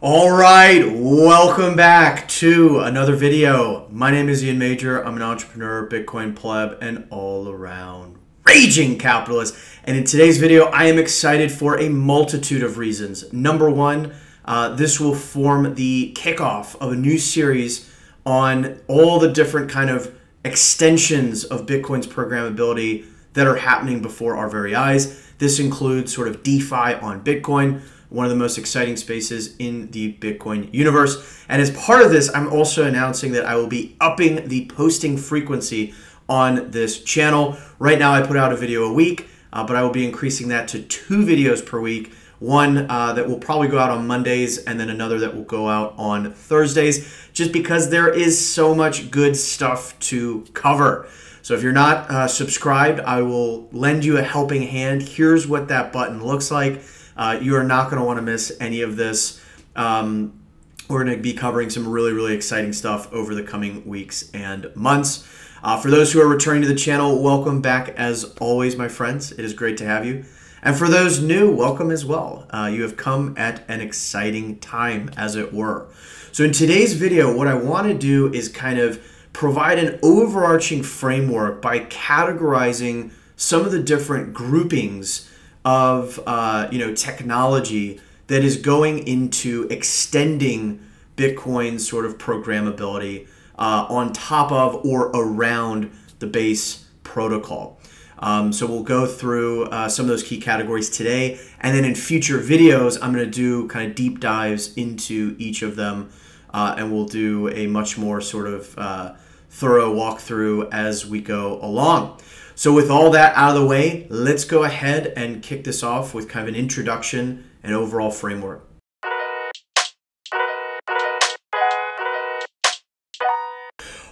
All right, welcome back to another video. My name is Ian Major. I'm an entrepreneur, Bitcoin pleb, and all-around raging capitalist. And in today's video, I am excited for a multitude of reasons. Number one, this will form the kickoff of a new series on all the different kind of extensions of Bitcoin's programmability that are happening before our very eyes. This includes sort of DeFi on Bitcoin, one of the most exciting spaces in the Bitcoin universe. And as part of this, I'm also announcing that I will be upping the posting frequency on this channel. Right now, I put out a video a week, but I will be increasing that to 2 videos per week. One that will probably go out on Mondays, and then another that will go out on Thursdays, just because there is so much good stuff to cover. So if you're not subscribed, I will lend you a helping hand. Here's what that button looks like. You are not going to want to miss any of this. We're going to be covering some really, really exciting stuff over the coming weeks and months. For those who are returning to the channel, welcome back as always, my friends. It is great to have you. And for those new, welcome as well. You have come at an exciting time, as it were. So in today's video, what I want to do is kind of provide an overarching framework by categorizing some of the different groupings of technology that is going into extending Bitcoin's sort of programmability on top of or around the base protocol. So we'll go through some of those key categories today, and then in future videos I'm going to do kind of deep dives into each of them, and we'll do a much more sort of thorough walkthrough as we go along. So with all that out of the way, let's go ahead and kick this off with kind of an introduction and overall framework.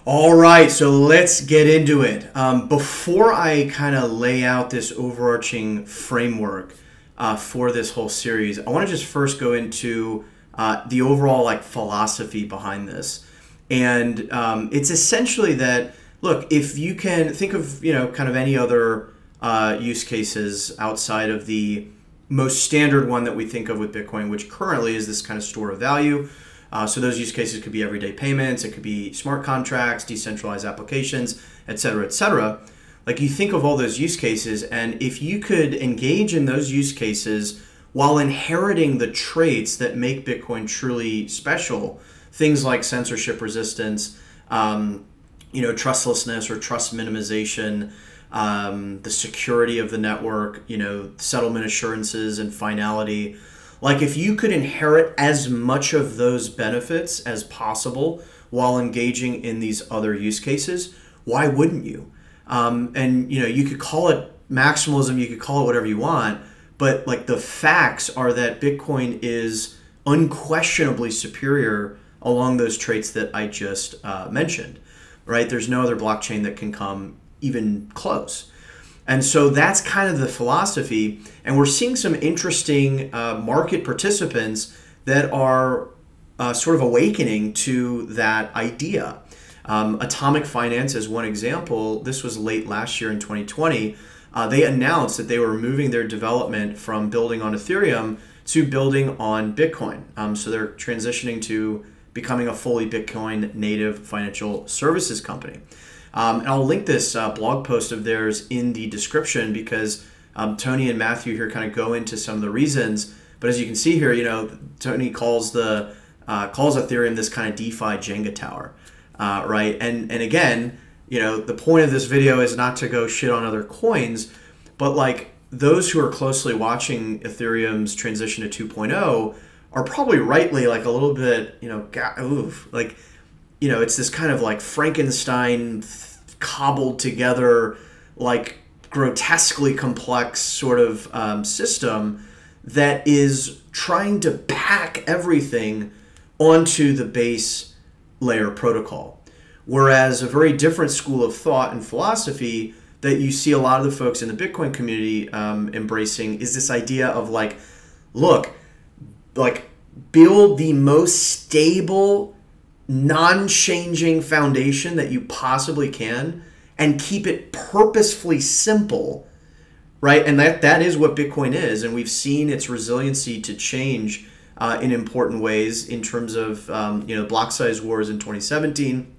All right, so let's get into it. Before I kind of lay out this overarching framework for this whole series, I want to just first go into the overall philosophy behind this. And it's essentially that, look, if you can think of, kind of any other use cases outside of the most standard one that we think of with Bitcoin, which currently is this kind of store of value. So those use cases could be everyday payments, it could be smart contracts, decentralized applications, et cetera, et cetera. Like, you think of all those use cases, and if you could engage in those use cases while inheriting the traits that make Bitcoin truly special, things like censorship resistance, trustlessness or trust minimization, the security of the network, settlement assurances and finality. Like, if you could inherit as much of those benefits as possible while engaging in these other use cases, why wouldn't you? And you could call it maximalism, you could call it whatever you want, but the facts are that Bitcoin is unquestionably superior along those traits that I just mentioned. Right? There's no other blockchain that can come even close. And so that's kind of the philosophy. And we're seeing some interesting market participants that are sort of awakening to that idea. Atomic Finance is one example. This was late last year in 2020. They announced that they were moving their development from building on Ethereum to building on Bitcoin. So they're transitioning to becoming a fully Bitcoin native financial services company. And I'll link this blog post of theirs in the description because Tony and Matthew here kind of go into some of the reasons. But as you can see here, Tony calls Ethereum this kind of DeFi Jenga tower, right? And again, the point of this video is not to go shit on other coins, but those who are closely watching Ethereum's transition to 2.0 are probably rightly a little bit, it's this kind of Frankenstein cobbled together, grotesquely complex sort of system that is trying to pack everything onto the base layer protocol. Whereas a very different school of thought and philosophy that you see a lot of the folks in the Bitcoin community embracing is this idea of look, build the most stable, non-changing foundation that you possibly can, and keep it purposefully simple, right? And that is what Bitcoin is. And we've seen its resiliency to change in important ways in terms of, block size wars in 2017.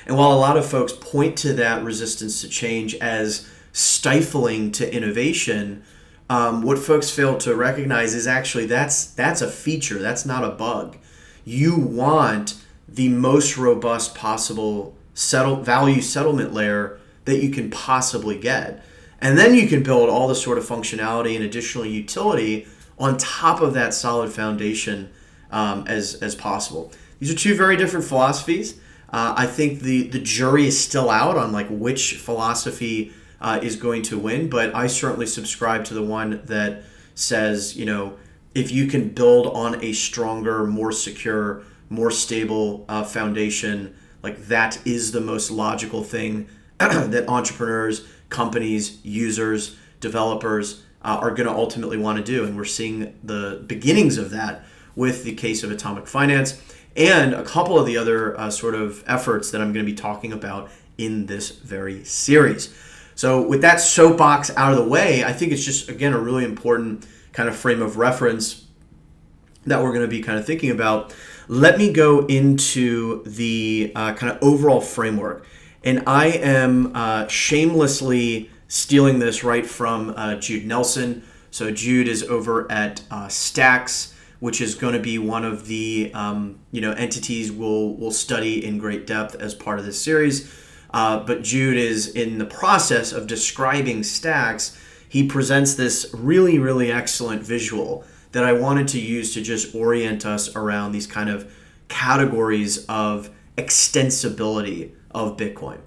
And while a lot of folks point to that resistance to change as stifling to innovation, what folks fail to recognize is actually that's a feature. That's not a bug. You want the most robust possible value settlement layer that you can possibly get. And then you can build all the sort of functionality and additional utility on top of that solid foundation as possible. These are two very different philosophies. I think the jury is still out on like which philosophy is going to win, but I certainly subscribe to the one that says, if you can build on a stronger, more secure, more stable foundation, like that is the most logical thing that entrepreneurs, companies, users, developers are going to ultimately want to do. And we're seeing the beginnings of that with the case of Atomic Finance and a couple of the other sort of efforts that I'm going to be talking about in this very series. So with that soapbox out of the way, I think it's just, again, a really important kind of frame of reference that we're going to be kind of thinking about. Let me go into the kind of overall framework. And I am shamelessly stealing this right from Jude Nelson. So Jude is over at Stacks, which is going to be one of the entities we'll study in great depth as part of this series. But Jude is in the process of describing Stacks. He presents this really, really excellent visual that I wanted to use to just orient us around these kind of categories of extensibility of Bitcoin.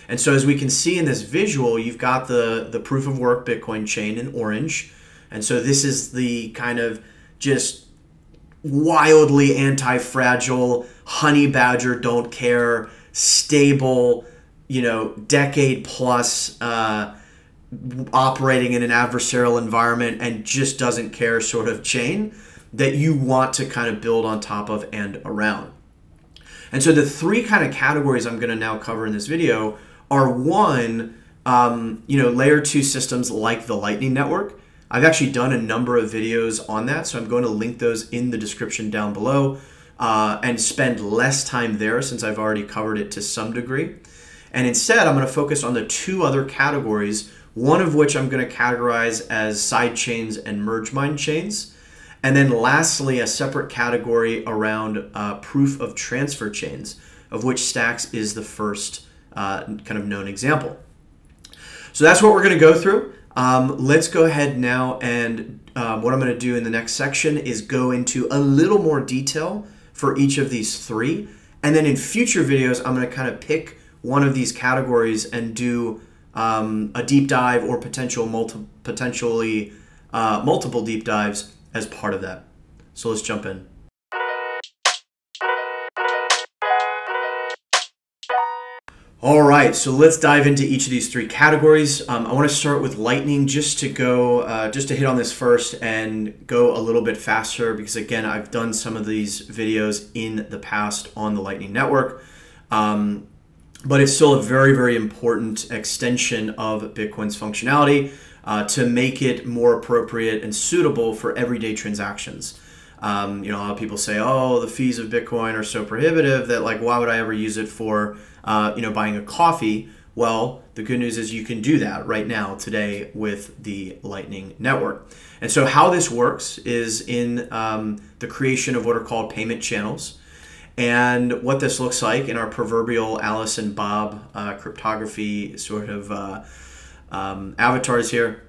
And so as we can see in this visual, you've got the proof of work Bitcoin chain in orange. And so this is the kind of just wildly anti-fragile, honey badger, don't care, stable, decade plus operating in an adversarial environment and just doesn't care sort of chain that you want to kind of build on top of and around. And so the three kind of categories I'm going to now cover in this video are one, layer 2 systems like the Lightning Network. I've actually done a number of videos on that, so I'm going to link those in the description down below and spend less time there since I've already covered it to some degree. And instead, I'm going to focus on the two other categories, one of which I'm going to categorize as side chains and merge mine chains. And then lastly, a separate category around proof of transfer chains, of which Stacks is the first kind of known example. So that's what we're going to go through. Let's go ahead now, and what I'm going to do in the next section is go into a little more detail for each of these three. And then in future videos, I'm going to kind of pick one of these categories and do a deep dive or potentially multiple deep dives as part of that. So let's jump in. All right, so let's dive into each of these three categories. I want to start with Lightning just to hit on this first and go a little bit faster because again, I've done some of these videos in the past on the Lightning Network. But it's still a very, very important extension of Bitcoin's functionality to make it more appropriate and suitable for everyday transactions. A lot of people say, oh, the fees of Bitcoin are so prohibitive that like, why would I ever use it for, buying a coffee? Well, the good news is you can do that right now today with the Lightning Network. And so how this works is in the creation of what are called payment channels. And what this looks like in our proverbial Alice and Bob cryptography sort of avatars here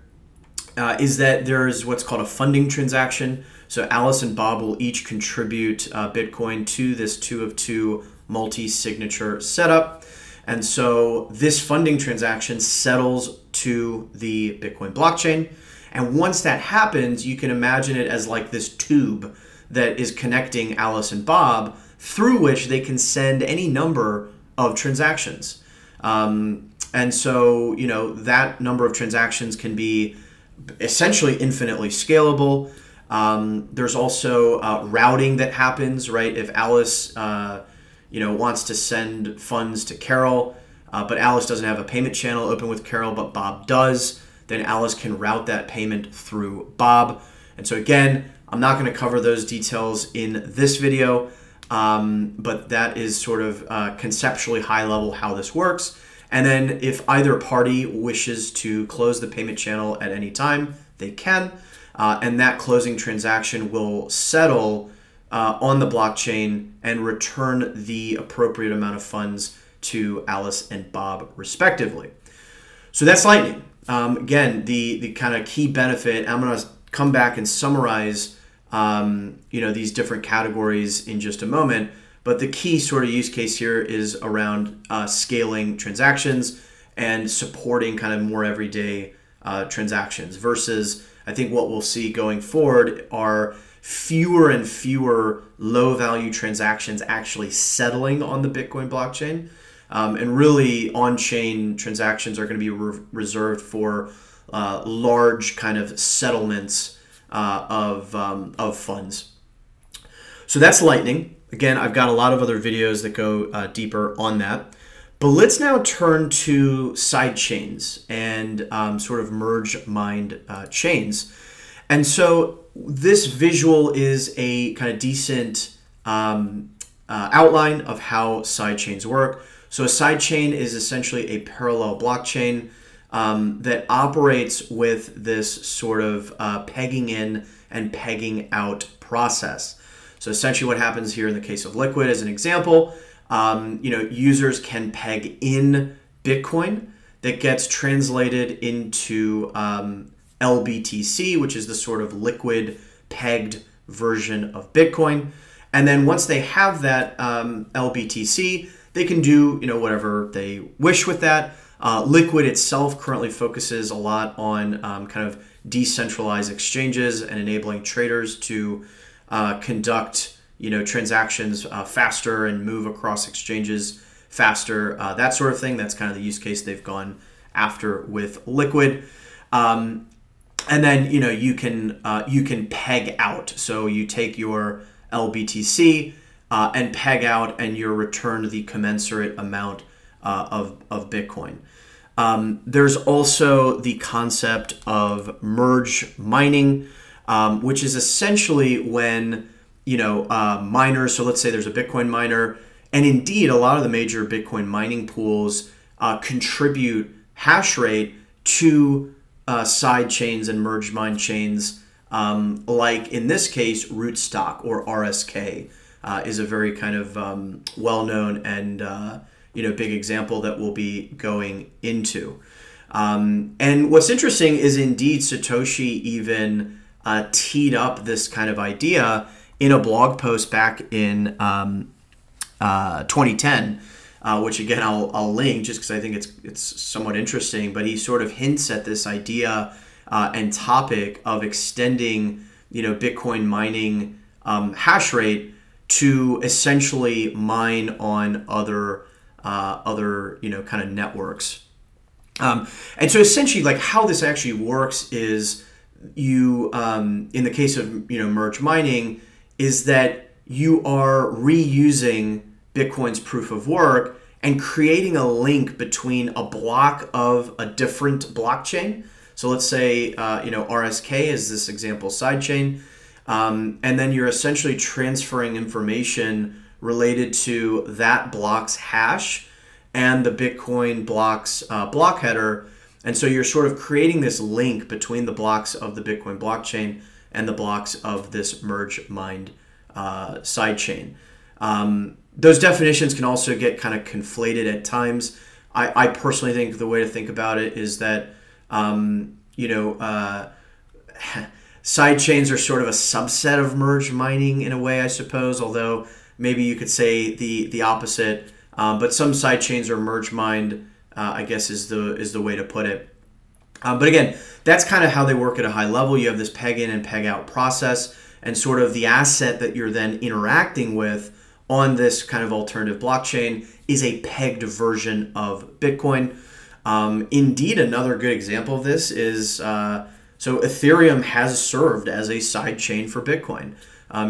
is that there's what's called a funding transaction. So Alice and Bob will each contribute Bitcoin to this 2 of 2 multi-signature setup. And so this funding transaction settles to the Bitcoin blockchain. And once that happens, you can imagine it as like this tube that is connecting Alice and Bob, through which they can send any number of transactions. And so, that number of transactions can be essentially infinitely scalable. There's also routing that happens, right? If Alice, wants to send funds to Carol, but Alice doesn't have a payment channel open with Carol, but Bob does, then Alice can route that payment through Bob. And so again, I'm not going to cover those details in this video, but that is sort of conceptually high level how this works. And then if either party wishes to close the payment channel at any time, they can. And that closing transaction will settle on the blockchain and return the appropriate amount of funds to Alice and Bob respectively. So that's Lightning. Again, the kind of key benefit, I'm going to come back and summarize these different categories in just a moment. But the key sort of use case here is around scaling transactions and supporting kind of more everyday transactions versus I think what we'll see going forward are fewer and fewer low value transactions actually settling on the Bitcoin blockchain. And really on-chain transactions are going to be reserved for large kind of settlements of funds. So that's Lightning. Again, I've got a lot of other videos that go deeper on that. But let's now turn to side chains and sort of merge mined chains. And so this visual is a kind of decent outline of how side chains work. So a side chain is essentially a parallel blockchain that operates with this sort of pegging in and pegging out process. So essentially what happens here in the case of Liquid as an example, users can peg in Bitcoin that gets translated into LBTC, which is the sort of liquid pegged version of Bitcoin. And then once they have that LBTC, they can do whatever they wish with that. Liquid itself currently focuses a lot on kind of decentralized exchanges and enabling traders to conduct transactions faster and move across exchanges faster, that sort of thing. That's kind of the use case they've gone after with Liquid. And then you can peg out. So you take your LBTC and peg out, and you're returned the commensurate amount of Bitcoin. There's also the concept of merge mining, which is essentially when miners. So let's say there's a Bitcoin miner, and indeed a lot of the major Bitcoin mining pools contribute hash rate to side chains and merge mine chains, like in this case Rootstock or RSK is a very kind of well-known and big example that we'll be going into. And what's interesting is indeed Satoshi even teed up this kind of idea in a blog post back in 2010, which again I'll link just because I think it's somewhat interesting. But he sort of hints at this idea and topic of extending Bitcoin mining hash rate to essentially mine on other kind of networks. And so essentially, like how this actually works is you in the case of merge mining is that you are reusing Bitcoin's proof of work and creating a link between a block of a different blockchain. So let's say RSK is this example sidechain, and then you're essentially transferring information related to that block's hash and the Bitcoin block's block header. And so you're sort of creating this link between the blocks of the Bitcoin blockchain and the blocks of this merge mined sidechain. Those definitions can also get kind of conflated at times. I personally think the way to think about it is that sidechains are sort of a subset of merge mining in a way, I suppose, although maybe you could say the opposite. But some sidechains are merge mined, I guess is the way to put it. But again, that's kind of how they work at a high level. You have this peg in and peg out process, and sort of the asset that you're then interacting with on this kind of alternative blockchain is a pegged version of Bitcoin. Indeed, another good example of this is, so Ethereum has served as a side chain for Bitcoin.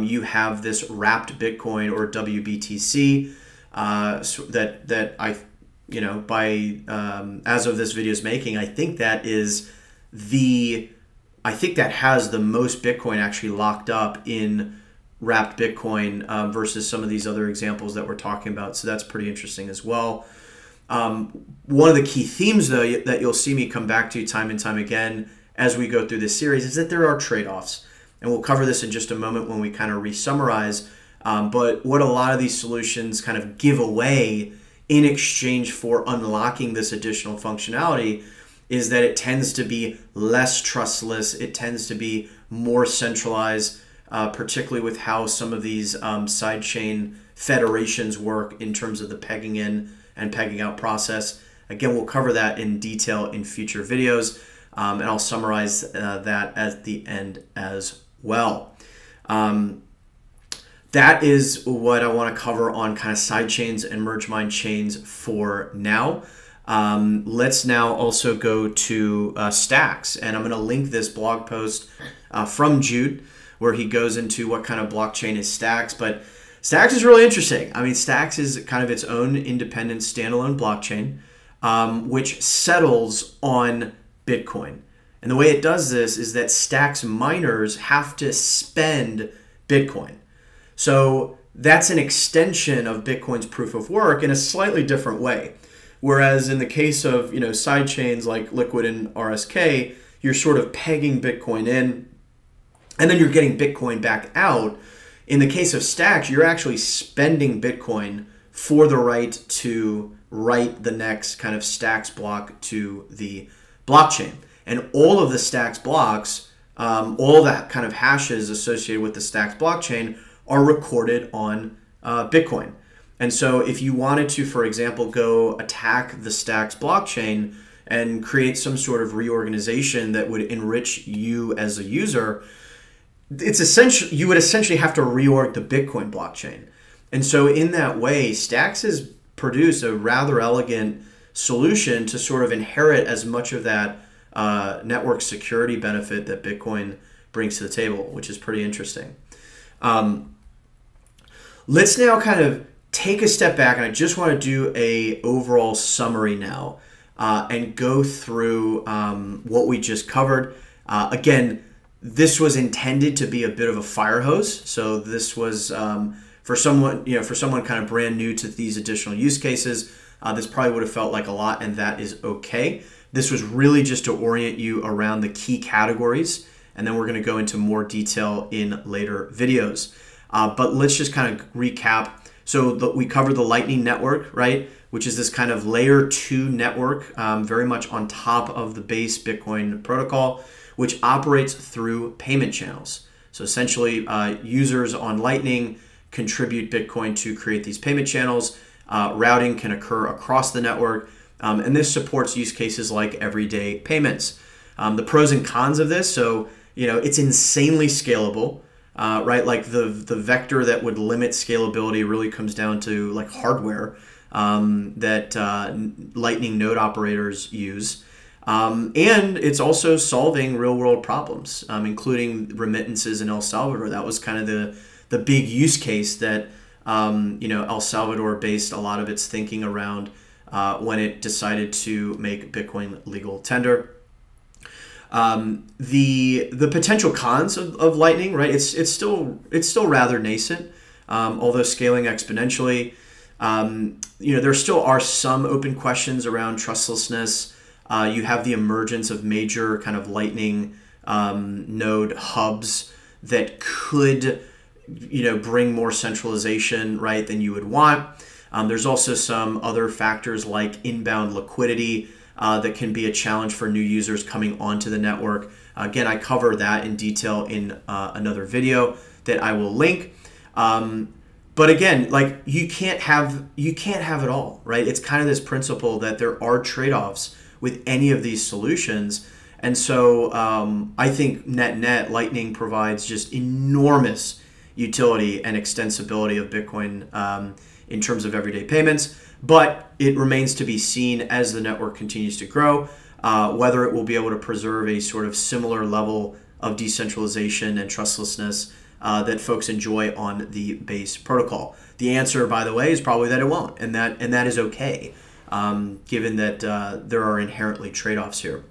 You have this wrapped Bitcoin or WBTC that I by as of this video's making, I think that has the most Bitcoin actually locked up in wrapped Bitcoin versus some of these other examples that we're talking about. So that's pretty interesting as well. One of the key themes, though, that you'll see me come back to time and time again as we go through this series is that there are trade-offs. And we'll cover this in just a moment when we kind of re-summarize. But what a lot of these solutions kind of give away in exchange for unlocking this additional functionality is that it tends to be less trustless. It tends to be more centralized, particularly with how some of these sidechain federations work in terms of the pegging in and pegging out process. Again, we'll cover that in detail in future videos, and I'll summarize that at the end as well. That is what I want to cover on kind of side chains and merge mine chains for now. Let's now also go to Stacks, and I'm going to link this blog post from Jude where he goes into what kind of blockchain is Stacks. But Stacks is really interesting. I mean, Stacks is kind of its own independent standalone blockchain, which settles on Bitcoin. And the way it does this is that Stacks miners have to spend Bitcoin. So that's an extension of Bitcoin's proof of work in a slightly different way. Whereas in the case of side chains like Liquid and RSK, you're sort of pegging Bitcoin in, and then you're getting Bitcoin back out. In the case of Stacks, you're actually spending Bitcoin for the right to write the next kind of Stacks block to the blockchain. And all of the Stacks blocks, all that kind of hashes associated with the Stacks blockchain are recorded on Bitcoin. And so if you wanted to, for example, go attack the Stacks blockchain and create some sort of reorganization that would enrich you as a user, you would essentially have to reorg the Bitcoin blockchain. And so in that way, Stacks has produced a rather elegant solution to sort of inherit as much of that network security benefit that Bitcoin brings to the table, which is pretty interesting. Let's now kind of take a step back, and I just want to do a overall summary now and go through what we just covered. Again, this was intended to be a bit of a fire hose. So this was for someone kind of brand new to these additional use cases. This probably would have felt like a lot, and that is okay. This was really just to orient you around the key categories, and then we're going to go into more detail in later videos. But let's just kind of recap. So we covered the Lightning Network, right, which is this kind of layer 2 network, very much on top of the base Bitcoin protocol, which operates through payment channels. So essentially, users on Lightning contribute Bitcoin to create these payment channels. Routing can occur across the network, and this supports use cases like everyday payments. The pros and cons of this, so it's insanely scalable. Right, like the vector that would limit scalability really comes down to like hardware that Lightning node operators use. And it's also solving real world problems, including remittances in El Salvador. That was kind of the big use case that El Salvador based a lot of its thinking around when it decided to make Bitcoin legal tender. The potential cons of Lightning, right? It's still rather nascent, although scaling exponentially. There still are some open questions around trustlessness. You have the emergence of major kind of Lightning node hubs that could bring more centralization, right, than you would want. There's also some other factors like inbound liquidity that can be a challenge for new users coming onto the network. Again, I cover that in detail in another video that I will link. But again, like you can't have it all, right? It's kind of this principle that there are trade-offs with any of these solutions. And so I think net Lightning provides just enormous utility and extensibility of Bitcoin in terms of everyday payments. But it remains to be seen as the network continues to grow, whether it will be able to preserve a sort of similar level of decentralization and trustlessness that folks enjoy on the base protocol. The answer, by the way, is probably that it won't, and that is okay. given that there are inherently trade-offs here.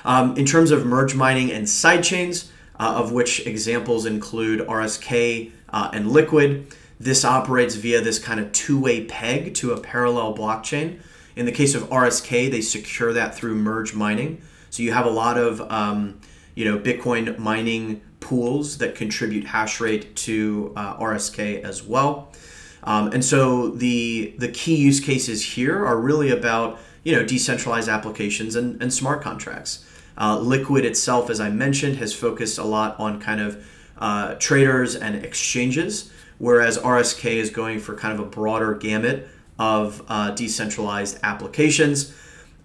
In terms of merge mining and sidechains, of which examples include RSK and Liquid, this operates via this kind of two-way peg to a parallel blockchain. In the case of RSK, they secure that through merge mining. So you have a lot of Bitcoin mining pools that contribute hash rate to RSK as well. And so the key use cases here are really about decentralized applications and smart contracts. Liquid itself, as I mentioned, has focused a lot on kind of traders and exchanges, whereas RSK is going for kind of a broader gamut of decentralized applications.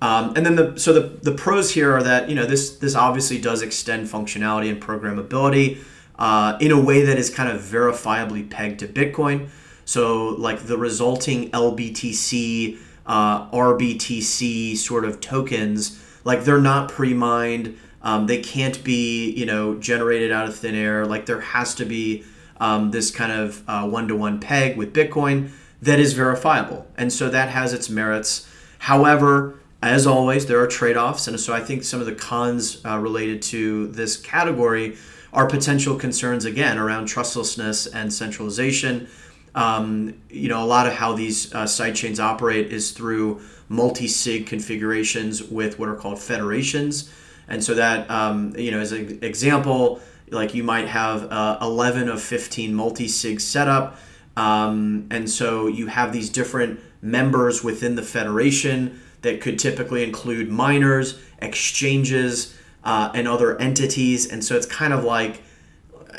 And then the pros here are that this obviously does extend functionality and programmability in a way that is kind of verifiably pegged to Bitcoin. So like the resulting LBTC, RBTC sort of tokens, like they're not pre-mined. They can't be generated out of thin air. Like there has to be this kind of one-to-one peg with Bitcoin that is verifiable, and so that has its merits. However, as always, there are trade-offs, and so I think some of the cons related to this category are potential concerns, again, around trustlessness and centralization. A lot of how these sidechains operate is through multi-sig configurations with what are called federations, and so that, as an example, like you might have 11 of 15 multi-sig setup, and so you have these different members within the federation that could typically include miners, exchanges, and other entities. And so it's kind of like,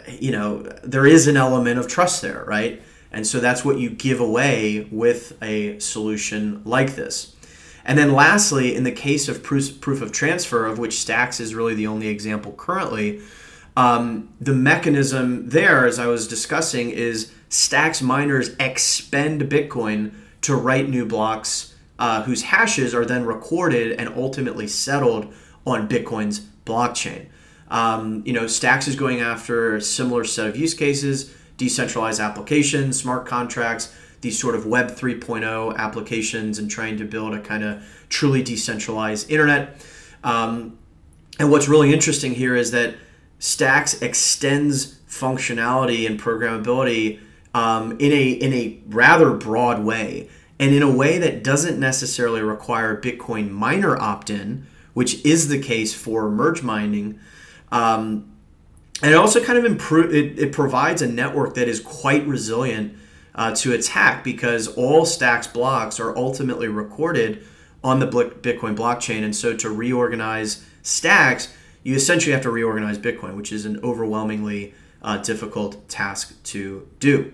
there is an element of trust there, right? And so that's what you give away with a solution like this. And then lastly, in the case of proof of transfer, of which Stacks is really the only example currently, the mechanism there, as I was discussing, is Stacks miners expend Bitcoin to write new blocks whose hashes are then recorded and ultimately settled on Bitcoin's blockchain. Stacks is going after a similar set of use cases, decentralized applications, smart contracts, these sort of Web 3.0 applications, and trying to build a kind of truly decentralized internet. And what's really interesting here is that Stacks extends functionality and programmability in a rather broad way, and in a way that doesn't necessarily require Bitcoin miner opt-in, which is the case for merge mining. And it also kind of it provides a network that is quite resilient to attack, because all Stacks blocks are ultimately recorded on the Bitcoin blockchain. And so to reorganize Stacks, you essentially have to reorganize Bitcoin, which is an overwhelmingly difficult task to do.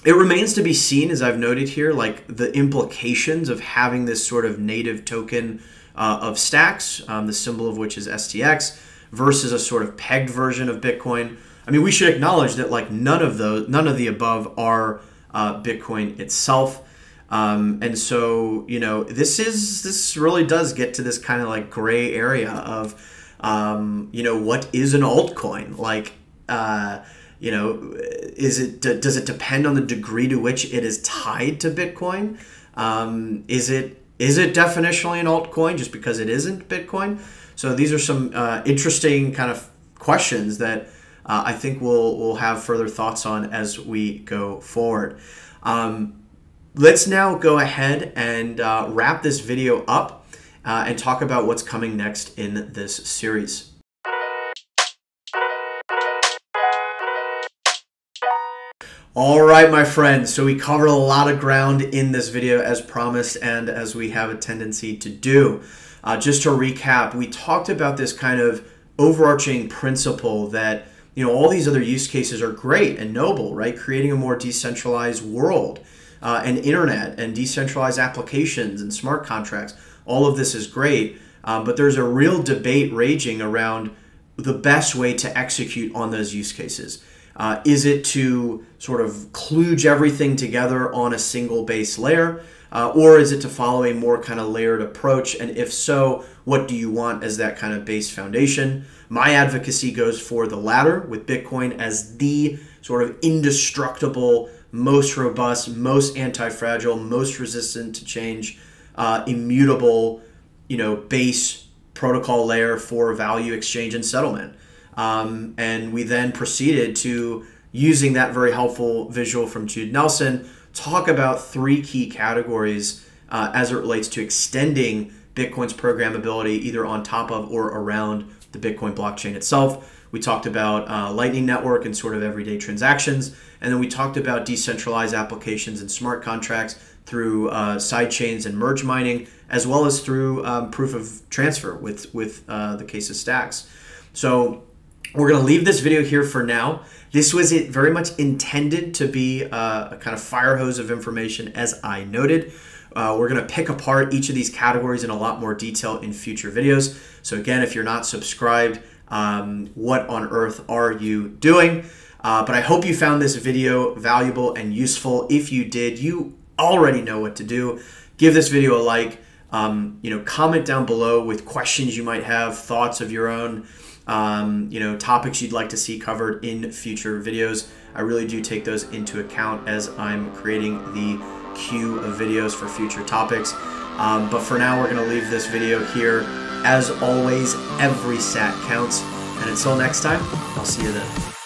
It remains to be seen, as I've noted here, like the implications of having this sort of native token of Stacks, the symbol of which is STX, versus a sort of pegged version of Bitcoin. I mean, we should acknowledge that like none of the above are Bitcoin itself. And so, this really does get to this kind of like gray area of, what is an altcoin? Like, does it depend on the degree to which it is tied to Bitcoin? Is it definitionally an altcoin just because it isn't Bitcoin? So these are some interesting kind of questions that I think we'll have further thoughts on as we go forward. Let's now go ahead and wrap this video up and talk about what's coming next in this series. All right, my friends, so we covered a lot of ground in this video as promised and as we have a tendency to do. Just to recap, we talked about this kind of overarching principle that all these other use cases are great and noble, right? Creating a more decentralized world, and internet and decentralized applications and smart contracts. All of this is great, but there's a real debate raging around the best way to execute on those use cases. Is it to sort of kludge everything together on a single base layer, or is it to follow a more kind of layered approach? And if so, what do you want as that kind of base foundation? My advocacy goes for the latter, with Bitcoin as the sort of indestructible most robust, most anti-fragile, most resistant to change, immutable, base protocol layer for value exchange and settlement. And we then proceeded to, using that very helpful visual from Jude Nelson, talk about 3 key categories as it relates to extending Bitcoin's programmability either on top of or around the Bitcoin blockchain itself. We talked about Lightning Network and sort of everyday transactions. And then we talked about decentralized applications and smart contracts through sidechains and merge mining, as well as through proof of transfer with the case of Stacks. So we're going to leave this video here for now. This was very much intended to be a kind of fire hose of information, as I noted. We're going to pick apart each of these categories in a lot more detail in future videos. So again, if you're not subscribed, what on earth are you doing? But I hope you found this video valuable and useful. If you did, you already know what to do. Give this video a like. Comment down below with questions you might have, thoughts of your own, topics you'd like to see covered in future videos. I really do take those into account as I'm creating the queue of videos for future topics. But for now, we're going to leave this video here. As always, every sat counts. And until next time, I'll see you then.